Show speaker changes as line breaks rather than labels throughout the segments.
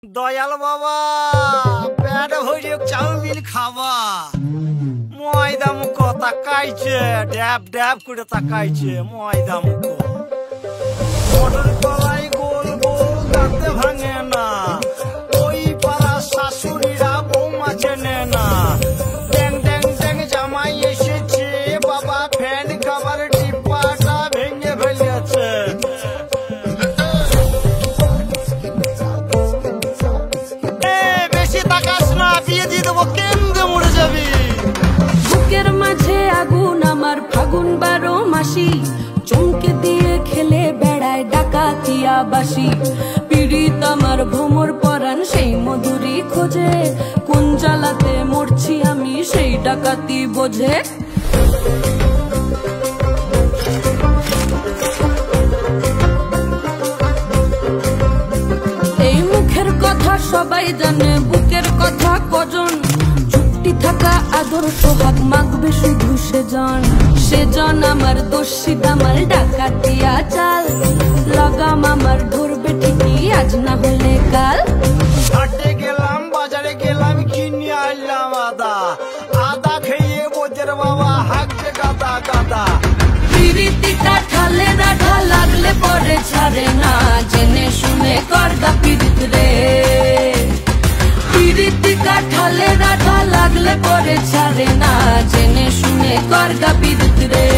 দয়াল বাবা পেট ভরে চাউমিন খাওয়া ময়দা মুখ তাকাইছে ড্যাব ড্যাব করে তাকাইছে ময়দা মুখ মটর কলাই গোল গোল দাঁতে ভাঙে না ওই পাড়া শাশুড়িরা বৌমা চেনে না ড্যাং ড্যাং ড্যাং জামাই এসেছে বাবা ফ্যান খাবার ডিব্বাটা ভেঙে ফেলেছে
বুকের মাঝে আগুন আমার ফাগুন 12 মাসি চমকে দিয়ে খেলে বেড়ায় ডাকাতিয়া বাসি পীড়িত আমার ভ্রমর পরাণ সেই মধুরী খোঁজে কোন জ্বালাতে মরছি আমি সেই ডাকাতি বোঝে এই মুখের কথা সবাই জানে বুকের কথা কজন থাকা আদর সোহাগ মাগবে শুধু সেজন আমার দোষী দামাল ডাকাতিয়া চাল লাগাম আমার ধরবে ঠিকই আজ না হলে কাল
হাটে গেলাম বাজারে গেলাম কিনে আনলাম আদা আদা খেয়ে বোঝের বাবা হাঁকছে গাদা গাদা
পিরিতি কাঠালে রাধা লাগলে পরে ছাড়ে না জেনে শুনে করগা পিরিত রে পিরিতি কাঠালে রাধা লাগলে পরে ছাড়ে না জেনে শুনে করগা পিরিত রে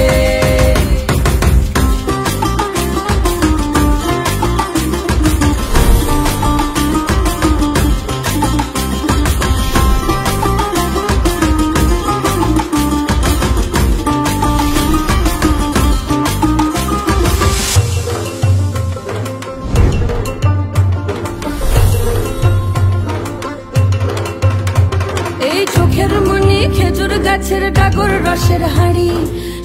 চোখের মনি খেজুর গাছের ডাগর রসের হাড়ি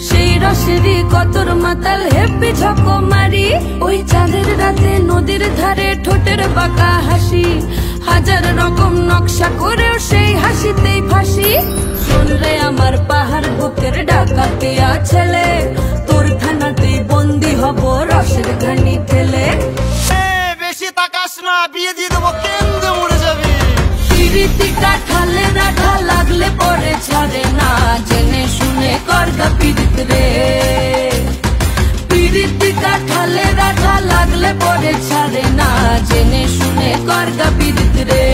সেই রসেরই কতর মাতাল হেপি ঝকো মারি ওই চাঁদের রাতে নদীর ধারে ঠোঁটের বাঁকা হাসি হাজার রকম নকশা করেও সেই হাসিতেই ফাঁসি শুনলে আমার পাহাড় বুকের ডাকাতিয়া ছেলে তোর থানাতেই বন্দি হব রসের ঘানি ঠেলে
বেশি তাকাস না বিয়ে দিয়ে দেবো কেন্দ্রে মরে যাবি
পিরিতি কাঠালে রাধা লাগলে পরে ছাড়ে না জেনে শুনে করগা পিরিত রে পিরিতি কাঠালে রাধা লাগলে পরে ছাড়ে না জেনে শুনে করগা পিরিত রে